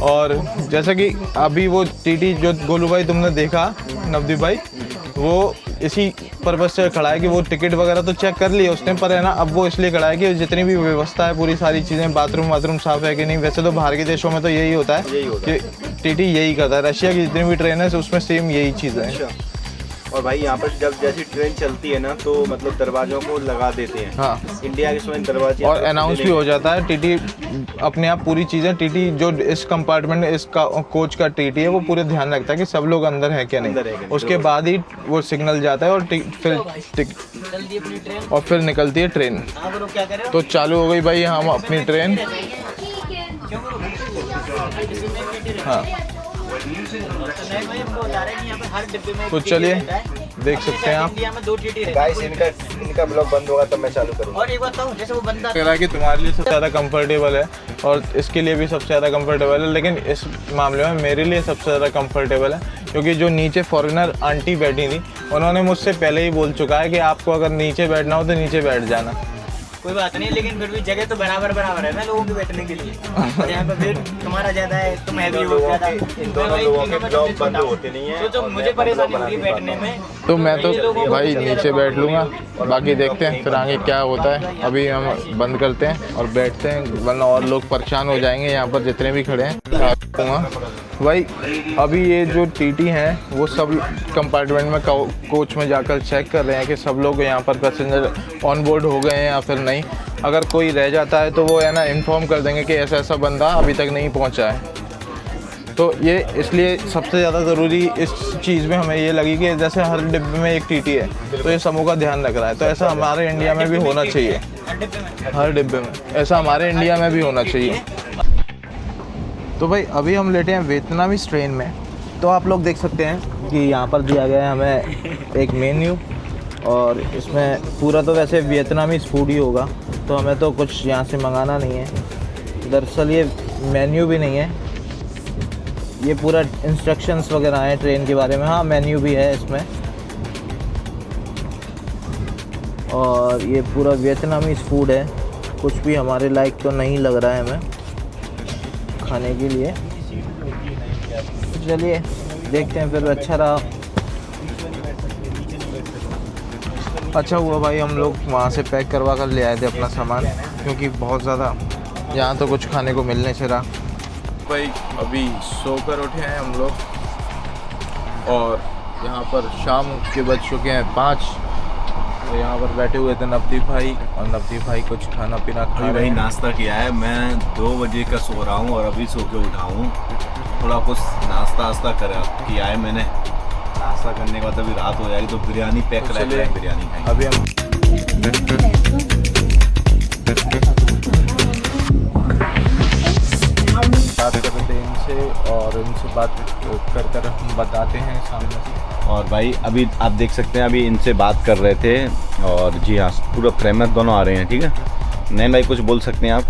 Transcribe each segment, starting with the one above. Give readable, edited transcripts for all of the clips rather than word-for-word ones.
और जैसा कि अभी वो टीटी जो गोलू भाई तुमने देखा, नवदीप भाई, वो इसी पर्पज से खड़ा है कि वो टिकट वगैरह तो चेक कर लिया उसने, पर है ना अब वो इसलिए खड़ा है कि जितनी भी व्यवस्था है पूरी सारी चीज़ें, बाथरूम साफ है कि नहीं। वैसे तो बाहर के देशों में तो यही होता है कि टीटी यही करता है। रशिया की जितनी भी ट्रेन है उसमें सेम यही चीज़ है। और भाई यहाँ पर जब जैसी ट्रेन चलती है ना तो मतलब दरवाजों को लगा देते हैं। हाँ, इंडिया के समय दरवाजे और अनाउंस भी हो जाता है। टीटी अपने आप पूरी चीज़ें, टीटी जो इस कंपार्टमेंट इस कोच का टीटी है वो पूरे ध्यान रखता है कि सब लोग अंदर है क्या नहीं। उसके बाद ही वो सिग्नल जाता है और फिर निकलती है ट्रेन। तो चालू हो गई भाई हम अपनी ट्रेन। हाँ, तो चलिए देख सकते हैं आप। गाइस इनका ब्लॉग बंद होगा तब मैं चालू करूँगा। और एक बात बताऊं, जैसे वो बंदा लग रहा है कि तुम्हारे लिए सबसे ज़्यादा कंफर्टेबल है और इसके लिए भी सबसे ज़्यादा कंफर्टेबल है, लेकिन इस मामले में मेरे लिए सबसे ज़्यादा कंफर्टेबल है क्योंकि जो नीचे फॉरेनर आंटी बैठी थी उन्होंने मुझसे पहले ही बोल चुका है कि आपको अगर नीचे बैठना हो तो नीचे बैठ जाना। कोई बात नहीं, लेकिन फिर भी जगह तो बराबर है ना लोगों के बैठने के लिए। और यहाँ पे फिर तुम्हारा ज्यादा है, तुम हैवी हो ज्यादा। इन दोनों लोगों के ब्लॉग बंद होते नहीं है तो मुझे परेशानी हो रही है बैठने में, तो मैं तो भाई नीचे बैठ लूँगा, बाकी देखते हैं फिर आगे क्या होता है। अभी हम बंद करते हैं और बैठते हैं, वरना और लोग परेशान हो जाएंगे यहाँ पर जितने भी खड़े हैं। भाई अभी ये जो टीटी हैं वो सब कंपार्टमेंट में कोच में जाकर चेक कर रहे हैं कि सब लोग यहाँ पर पैसेंजर ऑन बोर्ड हो गए हैं या फिर नहीं। अगर कोई रह जाता है तो वो है ना इन्फॉर्म कर देंगे कि ऐसा बंदा अभी तक नहीं पहुँचा है। तो ये इसलिए सबसे ज़्यादा ज़रूरी इस चीज़ में हमें ये लगी कि जैसे हर डिब्बे में एक टीटी है तो ये समूह का ध्यान रख रहा है, तो ऐसा हमारे इंडिया में भी होना चाहिए। हर डिब्बे में ऐसा हमारे इंडिया में भी होना चाहिए। तो भाई अभी हम लेटे हैं वियतनामीज ट्रेन में। तो आप लोग देख सकते हैं कि यहाँ पर दिया गया है हमें एक मेन्यू और इसमें पूरा तो वैसे वियतनामीज फूड ही होगा, तो हमें तो कुछ यहाँ से मंगाना नहीं है। दरअसल ये मेन्यू भी नहीं है, ये पूरा इंस्ट्रक्शंस वगैरह हैं ट्रेन के बारे में। हाँ, मेन्यू भी है इसमें और ये पूरा वियतनामीज फूड है। कुछ भी हमारे लायक तो नहीं लग रहा है हमें खाने के लिए। चलिए देखते हैं फिर। अच्छा रहा, अच्छा हुआ भाई हम लोग वहाँ से पैक करवा कर ले आए थे अपना सामान, क्योंकि बहुत ज़्यादा यहाँ तो कुछ खाने को मिलने से रहा। भाई अभी सोकर उठे हैं हम लोग और यहाँ पर शाम के बज चुके हैं 5। तो यहाँ पर बैठे हुए थे नवदीप भाई, और नवदीप भाई कुछ खाना पीना खा रहे हैं। नाश्ता किया है, मैं 2 बजे का सो रहा हूँ और अभी सो के उठा हूँ। थोड़ा कुछ नाश्ता किया है मैंने। नाश्ता करने के बाद अभी रात हो जाएगी तो बिरयानी पैक कर रहे हैं, बिरयानी खाएंगे। अभी हम बात करते हैं इनसे और इनसे बात कर हम बताते हैं सामने से। और भाई अभी आप देख सकते हैं अभी इनसे बात कर रहे थे और जी हाँ पूरा प्रेमत दोनों आ रहे हैं, ठीक है। नैन भाई कुछ बोल सकते हैं आप।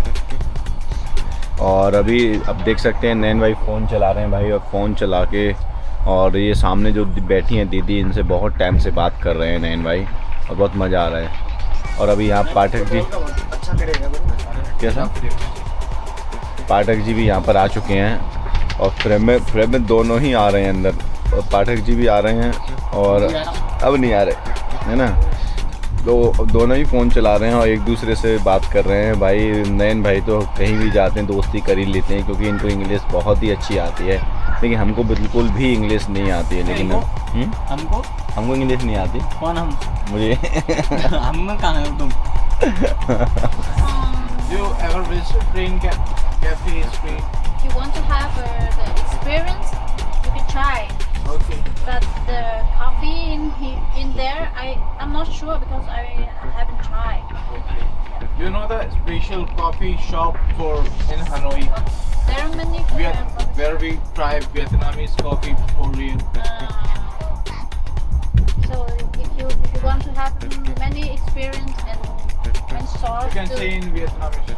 और अभी अब देख सकते हैं नैन भाई फ़ोन चला रहे हैं भाई, और फ़ोन चला के और ये सामने जो बैठी हैं दीदी, इनसे बहुत टाइम से बात कर रहे हैं नैन भाई और बहुत मज़ा आ रहा है। और अभी यहाँ पाठक जी, कैसा पाठक जी भी यहाँ पर आ चुके हैं और प्रेमत दोनों ही आ रहे हैं अंदर, और पाठक जी भी आ रहे हैं और अब नहीं आ रहे है ना। तो दोनों ही फ़ोन चला रहे हैं और एक दूसरे से बात कर रहे हैं। भाई नैन भाई तो कहीं भी जाते हैं दोस्ती कर ही लेते हैं, क्योंकि इनको इंग्लिश बहुत ही अच्छी आती है, लेकिन हमको बिल्कुल भी इंग्लिश नहीं आती है। लेकिन हमको इंग्लिश नहीं आती। कौन हम? मुझे हम कहाँ हैं तुम? You ever visit train cafe street? If you want to have the experience, you can try. Okay. But the coffee in there, I'm not sure because I haven't tried. Okay. You know the special coffee shop in Hanoi? There are many. Where we try Vietnamese coffee for real. So if you want to have many experience and start You can to. say in Vietnamese.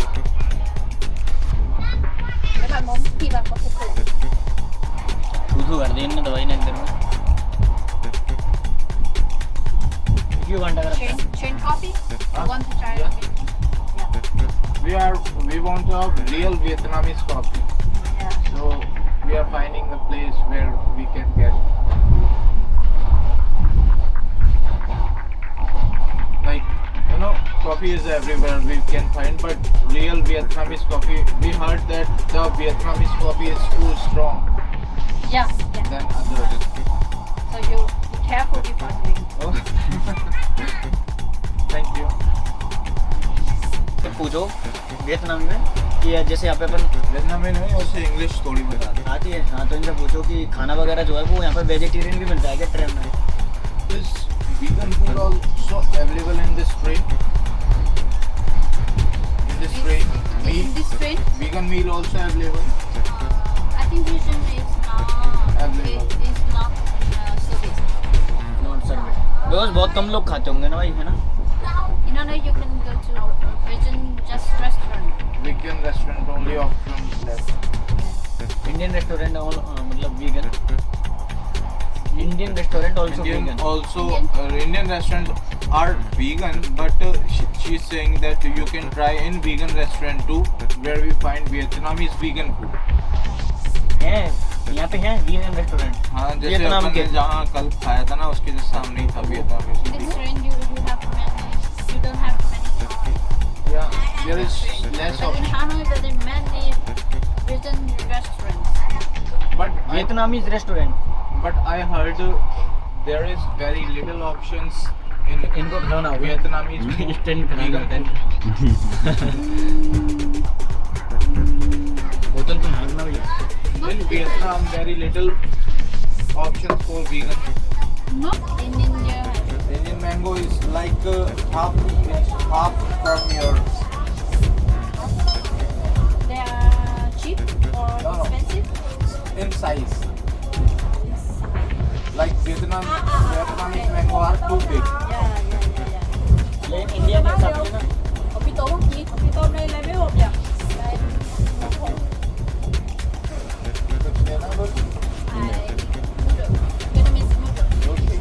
Các bạn muốn thì bạn có thể thử. Thu thử đi nó đợi này want to have real Vietnamese coffee. Yeah. So we are finding a place where we can get like, you know, coffee is everywhere we can find, but real Vietnamese coffee, we heard that the Vietnamese coffee is too strong Yeah. than others. So you be careful before doing. Oh. Thank you. तो पूछो Vietnam में कि जैसे यहाँ पे अपन Vietnam में नहीं, उससे इंग्लिश थोड़ी बता दे। आती है। हाँ तो इनसे पूछो कि खाना वगैरह जो है वो यहाँ पर वेजिटेरियन भी मिलता है क्या ट्रेन में? Is vegan food also available in this train? In this train, In meal, this train, vegan meal also available. I think vision is not Available. is not service. Not service because बहुत कम लोग खाते होंगे ना भाई, है ना? You know, you can go to vision just restaurant. Vegan restaurant only options left. Indian restaurant मतलब vegan, Indian restaurant also Indian vegan. also Indian restaurants are vegan, but she's saying that you can try in vegan restaurant too, where we find Vietnamese vegan food. है यहाँ पे है vegan restaurant. हाँ, जैसे Vietnam अपन के ने जहाँ कल खाया था ना, उसके जस्ट सामने ही था In Vietnamese. this train, you have many. You don't have many. Yeah, there is less But in option. Hanoi, there are many vision restaurants. Vietnamese restaurant. But I heard there is very little options in इनको खिलाना होगा। Vietnamese food, stand खिला vegan देते हैं। food. बोतल तो मांगना भैया। In Vietnam, very little options for vegan. Not in India. Indian mango is like half from your. They are cheap or No, no. expensive. In size. Like Vietnamese mango are too big. लेकिन India के हिसाब से ना Ở Phi Tố không chị? Ở Phi Tố đây lấy mấy hộp nhỉ? Đây, một hộp. कुछ लेना कुछ? Vietnamese noodle. Okay.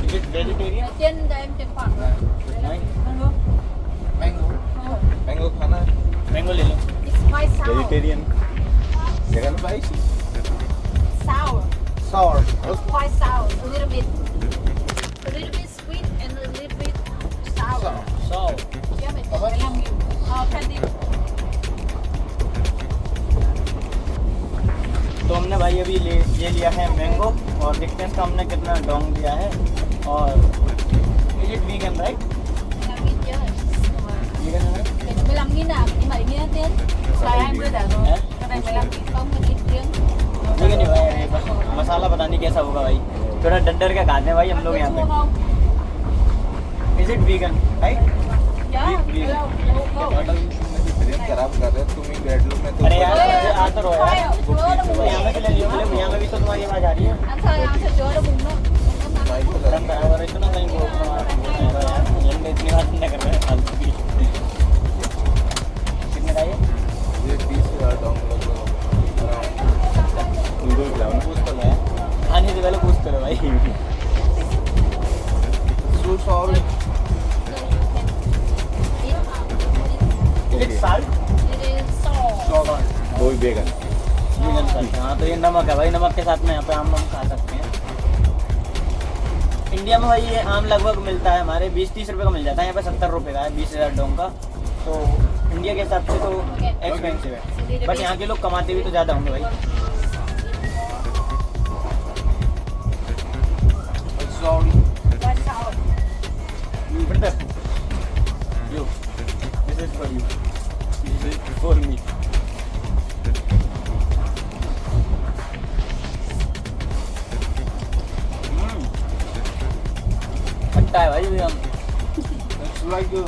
Is it vegetarian? Ở trên đây em trên khoảng. नहीं, Mango. Mango खाना है? मैंगो ले लो। It's quite sour. Vegetarian Vegan spicy. Sour. Sour. It's quite sour. A little bit. A little bit sweet and a little bit sour. सौ Yeah, mình 15.000. Candy. तो हमने भाई अभी ये लिया है मैंगो और देखते हैं इसका हमने कितना डोंग लिया है। और is it vegan right? 15.000 chứ. Vegan है ना? Cái 15.000 à? Nhưng mà ý là tiền. Xài 20 đã rồi. Hả? Cái này 15.000 không, mình ít tiếng. Vegan ही भाई, बस मसाला पता नहीं कैसा होगा भाई, थोड़ा डर डर के खाते हैं भाई हम लोग यहाँ Chua không? पे। Is it vegan right? Dạ, Vegan. hello, hello, hello. Brain खराब कर रहे हो तुम ही बेडरूम में तो अरे यार Ê, आ तो रहो khoai यार। ở chứa nó bùng यहाँ पे ले लियो, यहाँ पे भी तो तुम्हारी आवाज आ रही है। Anh thôi, anh sẽ chứa nó bùng đó. Mic को लगा। रंग और इतना कहीं बोल रहा है यार, ये इतनी बात नहीं कर रहे हैं फालतू की। कितने का ये? ये 20,000 डॉलर उनको भी खिलाओ ना। पूछ तो लो यार, खाने से पहले पूछ तो लो भाई। So sorry. Is it salt? It is salt. Sorry. वो भी वेगन वीगन साल्ट। हाँ तो ये नमक है भाई, नमक के साथ में यहाँ पे आम खा सकते हैं। इंडिया में भाई ये आम लगभग मिलता है हमारे 20-30 रुपए का मिल जाता है, यहाँ पे 70 रुपए का है 20,000 डोंग का। तो इंडिया के हिसाब से तो एक्सपेंसिव है, बट यहाँ के लोग कमाते भी तो ज़्यादा होंगे भाई। Sorry. Quite sour. Brother, you, this is for you, this is for me. खट्टा है भाई भी हम। It's like a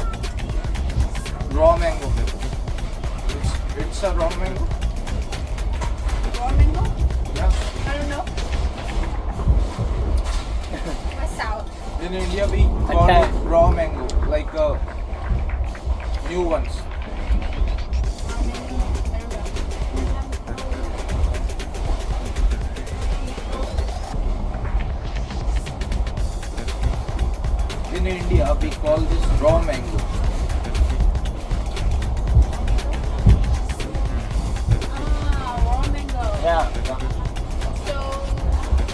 raw mango. It's a raw mango. Raw mango? Yeah. I don't know. Quite sour. In India we call Khatti. it raw mango, like new ones. In India we call this raw mango. So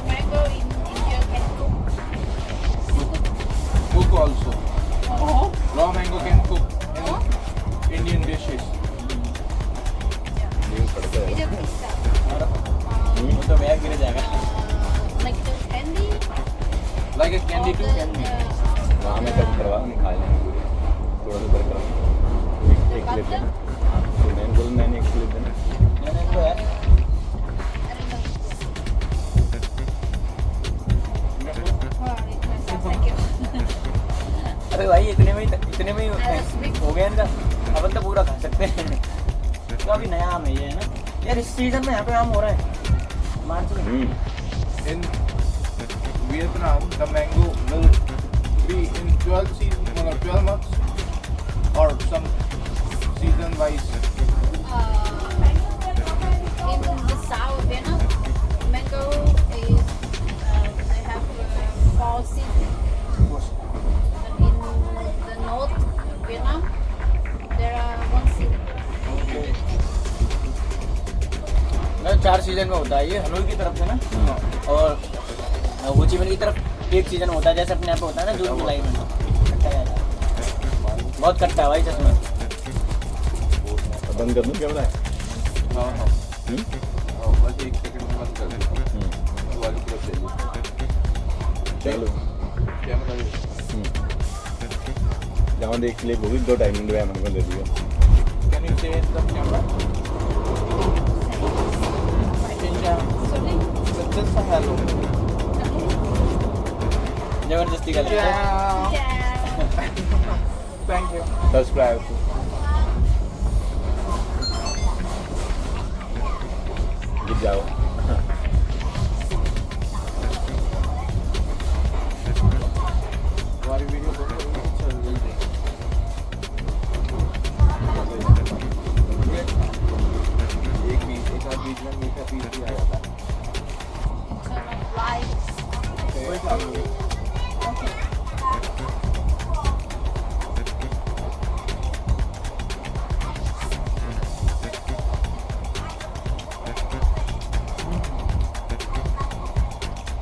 mango in India can cook. Cook also. Oh. Raw mango can cook Oh. in Indian dishes. It's a pista. वो तो bag गिर जाएगा। Like the candy. Like a candy or too. the, वहाँ में cut करवा हम खा लेंगे पूरी थोड़ा सा करके एक क्लिप देना तो मैंने बोला मैंने एक क्लिप देना मैंने तो है। Thank you. अरे भाई इतने में ही हो गया इनका। अपन तो पूरा खा सकते हैं। तो अभी नया आम है ये, है ना यार। इस सीजन में यहाँ पे आम हो रहा है मार्च में। In Vietnam, the mango will be in 12 months or some season wise. In the south of Vietnam, mango is they have 4 seasons. But in the north of Vietnam, there are 1 season. 4 season में होता है ये Hanoi की तरफ से ना। और हो ची मिन की तरफ एक सीजन होता है, जैसे अपने यहाँ पे होता है ना जून जुलाई में। खट्टा है बहुत खट्टा है भाई चश्मा। बंद कर दूँ कैमरा है हाँ हाँ बस एक सेकंड में बंद कर देता हूँ वाली तरफ से चलो कैमरा जहाँ देख क्लिप होगी 2 टाइमिंग जो है हमको दे दिया कैन यू से the camera Sorry? Just hello जबरदस्ती का लगता है। Yeah. थैंक यू सब्सक्राइब गिर जाओ हमारी वीडियो बहुत चल रही है एक आध बीच में मीठा पीस भी आ जाता है Turn on lights. कोई काम नहीं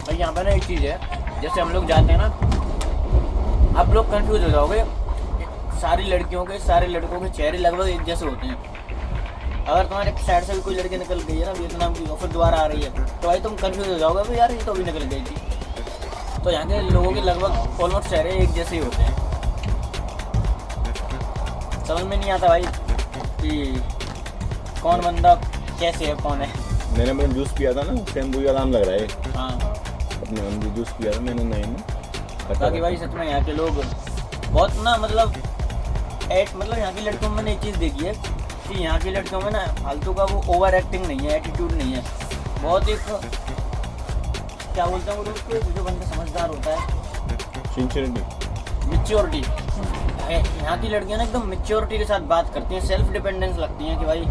भाई यहाँ पे ना एक चीज़ है, जैसे हम लोग जाते हैं ना, आप लोग कंफ्यूज हो जाओगे। सारी लड़कियों के सारे लड़कों के चेहरे लगभग एक जैसे होते हैं। अगर तुम्हारे साइड से भी कोई लड़की निकल गई है ना वियतनाम की और फिर दोबारा आ रही है तो भाई तुम कंफ्यूज हो जाओगे भाई यार ये तो अभी निकल गई थी। तो यहाँ के लोगों के लगभग ऑलमोस्ट चेहरे एक जैसे ही होते हैं। समझ में नहीं आता भाई कि कौन बंदा कैसे है कौन है। मैंने अपना जूस पिया था ना शैम्पू का नाम लग रहा है हाँ अपने मंदी जूस पिया था मैंने नए में बाकी भाई सच में यहाँ के लोग बहुत ना मतलब यहाँ की लड़कियों में मैंने एक चीज़ देखी है कि यहाँ की लड़कियों में ना फालतू का वो ओवर एक्टिंग नहीं है, एटीट्यूड नहीं है। बहुत एक क्या बोलते हैं वो लोग को, जो बंदा समझदार होता है, सिंसियरिटी मेच्योरिटी। यहाँ की लड़कियाँ ना एकदम मेच्योरिटी के साथ बात करती हैं, सेल्फ डिपेंडेंस लगती हैं कि भाई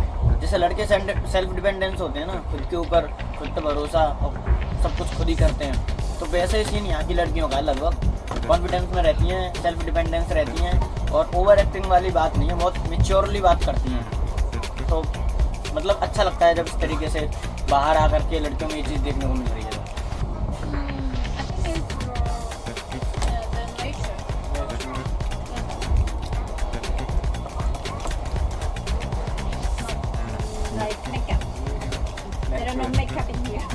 जैसे लड़के सेल्फ डिपेंडेंस होते हैं ना, खुद के ऊपर खुद पर भरोसा और सब कुछ खुद ही करते हैं, तो वैसे ही सीन यहाँ की लड़कियों का लगभग कॉन्फिडेंस में रहती हैं, सेल्फ डिपेंडेंस रहती हैं और ओवर एक्टिंग वाली बात नहीं है, बहुत मेच्योरली बात करती हैं। तो मतलब अच्छा लगता है जब इस तरीके से बाहर आकर के लड़कियों में ये चीज़ देखने को मिल रही है। I think it's the nature. Like makeup. There are no makeup in here.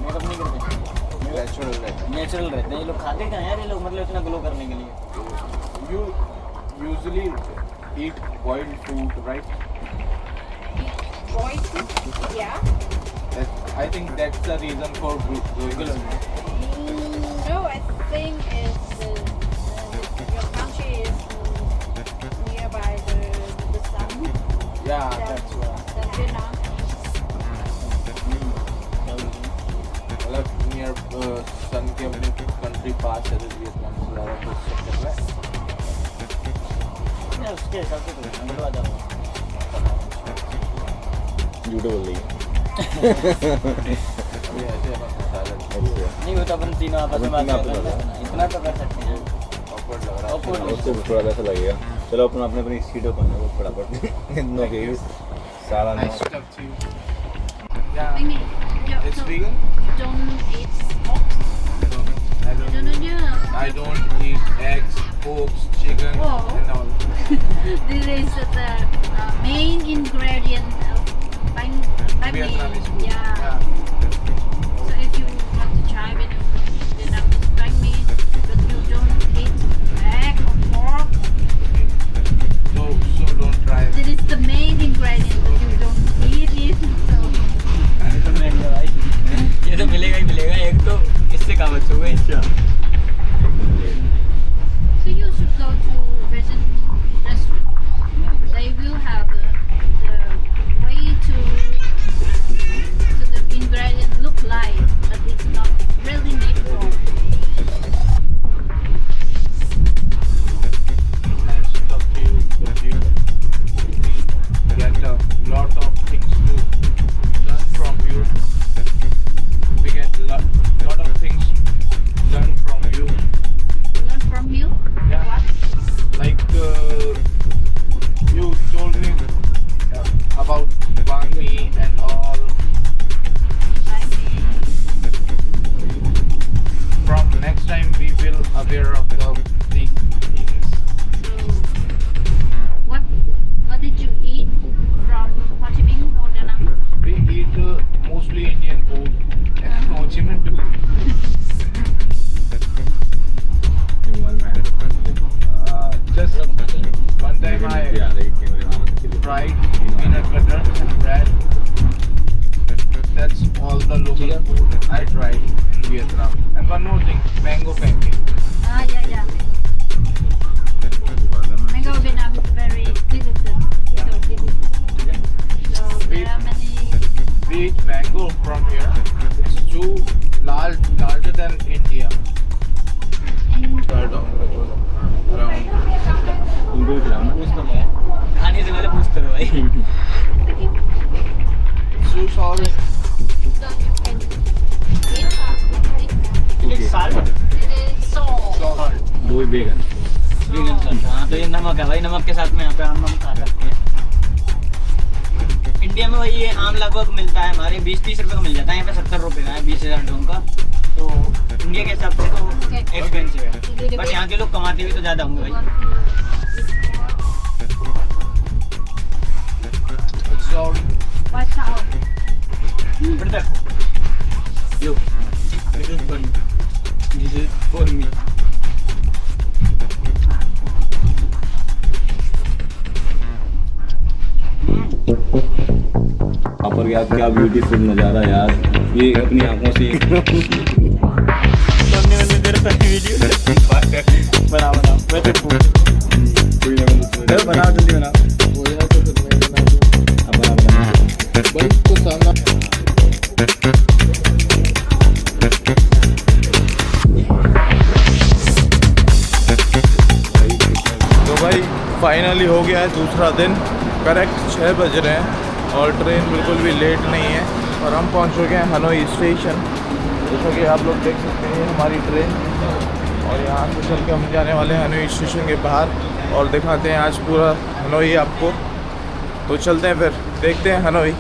Makeup नहीं करते, नेचुरल रहते हैं ये लोग। खाते क्या हैं यार ये लोग, मतलब इतना ग्लो करने के लिए। You usually eat boiled food, right? Boys, yeah. I think that's the reason for glowing. No, I think it's your country is nearby the sun. Yeah, that's why. Than Vietnam. मतलब near sun के अपने country पास है तो Vietnam से ज़्यादा कुछ चक्कर है। नहीं, उसके हिसाब से तो निकलवा जाओ। झूठ बोल रही है अभी ऐसे अपन बता रहे अच्छा नहीं वो तो अपन तीनों आपस में बात कर रहे हैं, इतना तो कर सकते हैं। awkward लग रहा है। Awkward उससे थोड़ा वैसा लगेगा चलो अपन अपने सीटों पर ना वो फटाफट नो के सारा Nice to talk to you. Yeah. I mean, It's so vegan? you don't eat pork? I don't eat eggs, pork, chicken, Oh. and all. This is the main ingredient of banh mi. Vietnamese food. Yeah. So if you want to try Vietnamese banh mi, but you don't eat egg or pork, So don't try. this is the main ingredient, but you don't eat it. So ये तो मिलेगा ही मिलेगा, एक तो इससे काम अच्छा हुआ है। So you should go to restaurant. They will have the way to the ingredient look like, but it's not really made from. Nice to talk to you. That you get a lot of things to learn from you. We get lot of things learn from you. Learn from you. Yeah. What? Like you told me about banh mi and all. Banh mi. From next time we will aware of the things. So what did you eat from Ho Chi Minh or Da Nang? We eat mostly Indian food and Ho Chi Minh too. Just one time I fried peanut butter and bread. That's all the local food I tried in Vietnam. And one more thing, mango pancake. Yeah. Mango Vietnam is very delicious. Yeah. So delicious. So there are many. We eat mango from here. It's too larger than India. खाने से पहले पूछते रहो भाई। So sorry. So you can eat एक साल it is salt. वो भी वेगन। vegan salt। हाँ तो ये नमक है भाई, नमक के साथ में यहाँ पे आम खा सकते हैं। इंडिया में भाई ये आम लगभग मिलता है हमारे 20-30 रुपए का मिल जाता है, यहाँ पे 70 रुपए का है 20,000 ढंग का। तो इंडिया के हिसाब से तो एक्सपेंसिव है, बट यहाँ के लोग कमाते भी तो ज़्यादा होंगे भाई। Sorry. Watch out. But देखो, yo, this is for me. This is for me. वहाँ पर यार क्या ब्यूटीफुल नज़ारा यार, ये अपनी आंखों से बना जल्दी बना। भाई तो सामना तो भाई फाइनली हो गया है दूसरा दिन। करेक्ट 6 बज रहे हैं और ट्रेन बिल्कुल भी लेट नहीं है और हम पहुंच चुके हैं हनोई स्टेशन। जैसा कि आप लोग देख सकते हैं हमारी ट्रेन, और यहाँ से चल के हम जाने वाले हैं हनोई स्टेशन के बाहर और दिखाते हैं आज पूरा हनोई आपको। तो चलते हैं फिर देखते हैं हनोई।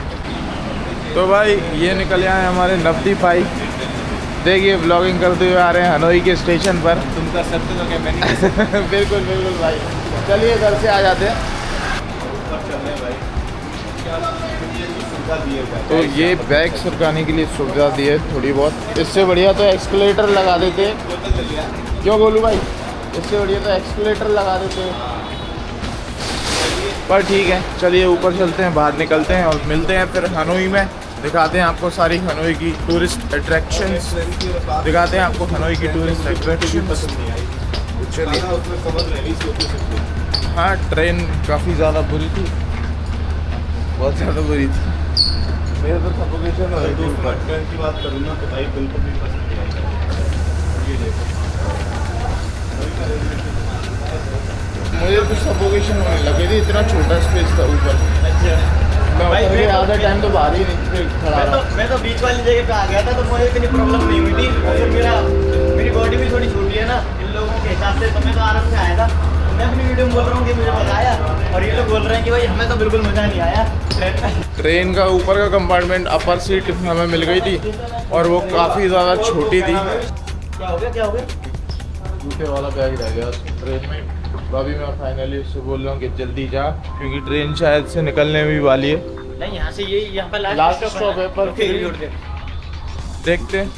तो भाई ये निकल आए हमारे नवदीप भाई, देखिए ब्लॉगिंग करते हुए आ रहे हैं हनोई के स्टेशन पर। तुम कर सकते हो क्या मैंने बिल्कुल बिल्कुल भाई, चलिए घर से आ जाते हैं। तो ये बैग सरकाने के लिए सुविधा दी है थोड़ी बहुत, इससे बढ़िया तो एक्सकलेटर लगा देते। क्यों गोलू भाई, इससे बढ़िया तो एक्सकलेटर लगा देते। पर ठीक है, चलिए ऊपर चलते हैं, बाहर निकलते हैं और मिलते हैं फिर हनोई में। दिखाते हैं आपको सारी हनोई की टूरिस्ट अट्रैक्शंस, दिखाते हैं आपको हनोई की टूरिस्ट अट्रैक्शंस। चलिए। हाँ ट्रेन काफ़ी ज़्यादा बुरी थी, बहुत ज़्यादा बुरी थी। मेरे तो सफोकेशन हो रही थी ऊपर। ट्रेन की बात करूँ ना तो भाई बिल्कुल भी पसंद नहीं आई। ये देखो मुझे तो सफोकेशन होने लगी थी, इतना छोटा स्पेस था ऊपर। मैं भाई, उतर के मैं तो- आधा टाइम तो बाहर ही नहीं खड़ा रहा। मैं तो बीच वाली जगह पे आ गया था, तो मुझे इतनी प्रॉब्लम नहीं हुई थी। और फिर मेरी बॉडी भी थोड़ी छोटी है ना इन लोगों के हिसाब से, तो मैं तो आराम से आया था। मैं अपनी वीडियो में बोल रहा हूँ कि मुझे मजा आया, और ये लोग बोल रहे हैं कि भाई हमें तो बिल्कुल मजा नहीं आया। ट्रेन का ऊपर का कंपार्टमेंट अपर सीट हमें मिल गई थी और वो काफ़ी ज़्यादा छोटी थी। क्या हो गया जूते वाला बैग रह गया ट्रेन में। तो अभी मैं फाइनली उससे बोल रहा हूँ कि जल्दी जा, क्योंकि ट्रेन शायद से निकलने भी वाली है। नहीं, यहाँ से ये यहाँ पर लास्ट स्टॉप है, पर फिर भी देखते हैं।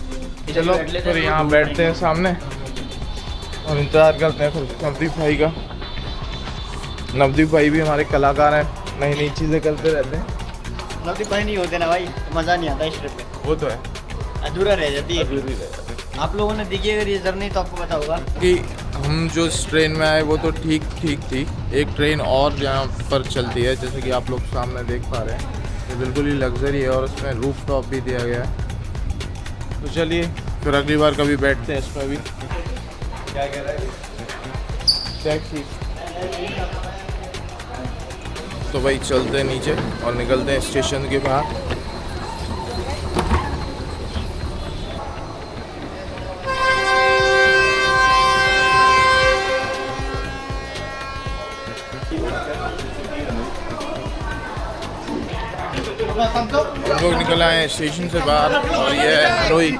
चलो फिर यहाँ बैठते हैं सामने और इंतज़ार करते हैं फिर नवदीप भाई का। नवदीप भाई भी हमारे कलाकार हैं, नई नई चीज़ें करते रहते हैं। नवदीप भाई नहीं होते ना भाई, मज़ा नहीं आता इस ट्रिप में, वो तो है, अधूरा रह जाती है। आप लोगों ने देखी अगर ये जर्नी तो आपको पता होगा कि हम जो इस ट्रेन में आए वो तो ठीक थी। एक ट्रेन और यहाँ पर चलती है, जैसे कि आप लोग सामने देख पा रहे हैं। ये बिल्कुल ही लग्जरी है और उसमें रूफ टॉप भी दिया गया है। तो चलिए फिर अगली बार कभी बैठते हैं इसमें भी। क्या कह रहा है टैक्सी? तो भाई चलते हैं नीचे और निकलते हैं स्टेशन के बाहर। हम लोग निकल आए हैं स्टेशन से बाहर और ये है हनोई।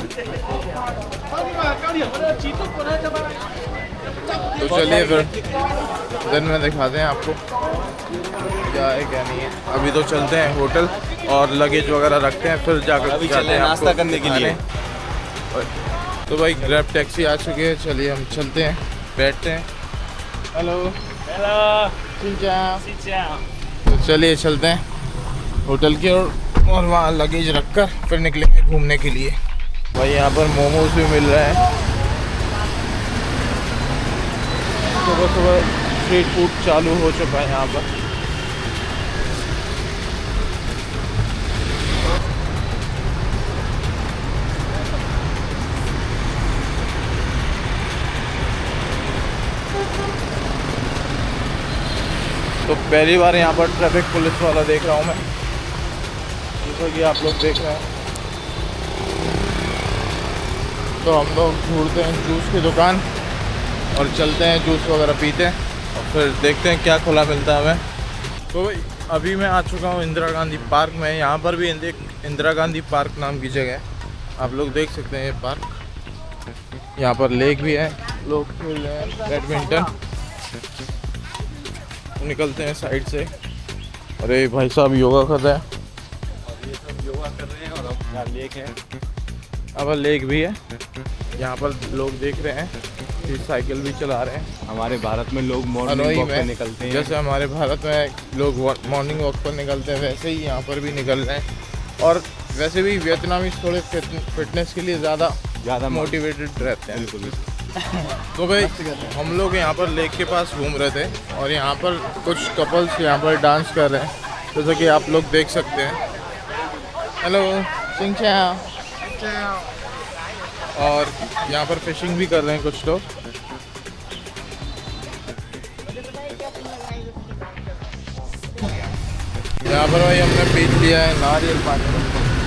तो चलिए फिर दिन में दिखाते हैं आपको क्या है क्या नहीं है। अभी तो चलते हैं होटल और लगेज वगैरह रखते हैं, फिर जाकर अभी चले हैं नाश्ता करने के लिए। तो भाई ग्रैब टैक्सी आ चुकी है, चलिए हम चलते हैं, बैठते हैं। हेलो तो चलिए चलते हैं होटल की ओर और वहाँ लगेज रखकर फिर निकलेंगे घूमने के लिए। भाई यहाँ पर मोमोज भी मिल रहे हैं। सुबह सुबह स्ट्रीट फूड चालू हो चुका है यहाँ पर। तो पहली बार यहाँ पर ट्रैफिक पुलिस वाला देख रहा हूँ मैं, जैसा कि आप लोग देख रहे हैं। तो हम लोग ढूंढते हैं जूस की दुकान और चलते हैं जूस वगैरह पीते हैं और फिर देखते हैं क्या खुला मिलता है हमें। तो भाई अभी मैं आ चुका हूँ इंदिरा गांधी पार्क में। यहाँ पर भी इंदिरा गांधी पार्क नाम की जगह है, आप लोग देख सकते हैं ये पार्क। यहाँ पर लेक भी है, लोग खेल रहे हैं बैडमिंटन। निकलते हैं साइड से। अरे भाई साहब योगा कर रहे हैं, योगा कर रहे हैं और अब यहाँ लेक है। अब लेक भी है, यहाँ पर लोग देख रहे हैं, फिर साइकिल भी चला रहे हैं। हमारे भारत में लोग मॉर्निंग हनोई वॉक पर में निकलते हैं। जैसे हमारे भारत में लोग मॉर्निंग वॉक पर निकलते हैं, वैसे ही यहाँ पर भी निकल रहे हैं। और वैसे भी वियतनामी थोड़े फिटनेस के लिए ज़्यादा मोटिवेटेड रहते हैं। बिल्कुल। तो भाई हम लोग यहाँ पर लेक के पास घूम रहे थे और यहाँ पर कुछ कपल्स यहाँ पर डांस कर रहे हैं, जैसा कि आप लोग देख सकते हैं। हेलो सिंह चाओ। और यहाँ पर फिशिंग भी कर रहे हैं कुछ लोग। यहाँ पर भाई हमने पी लिया है नारियल पानी,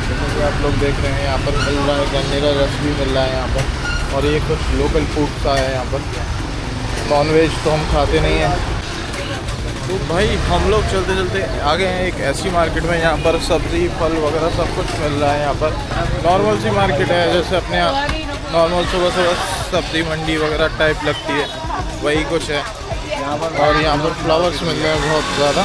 जैसा कि आप लोग देख रहे हैं। यहाँ पर मिल रहा है गन्ने का रस भी मिल रहा है यहाँ पर। और ये कुछ लोकल फूड सा है यहाँ पर। नॉनवेज तो हम खाते नहीं हैं। तो भाई हम लोग चलते चलते आ गए हैं एक ऐसी मार्केट में, यहाँ पर सब्ज़ी फल वगैरह सब कुछ मिल रहा है। यहाँ पर नॉर्मल सी मार्केट है, जैसे अपने यहाँ नॉर्मल सुबह सुबह सब्ज़ी मंडी वगैरह टाइप लगती है, वही कुछ है। और यहाँ पर फ्लावर्स मिल रहे हैं बहुत ज़्यादा।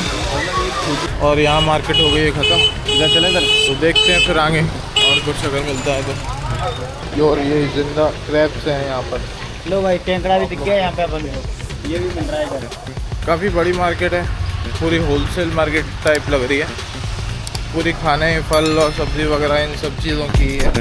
और यहाँ मार्केट हो गई है ख़त्म। इधर चले इधर, तो देखते हैं फिर आगे और कुछ अगर मिलता है तो। और ये जिंदा क्रैब्स हैं यहाँ पर। लो भाई टेंकड़ा भी दिख गया यहाँ पे अपन को, ये भी मिल रहा है इधर। काफ़ी बड़ी मार्केट है, पूरी होलसेल मार्केट टाइप लग रही है। पूरी खाने फल और सब्ज़ी वगैरह इन सब चीज़ों की है।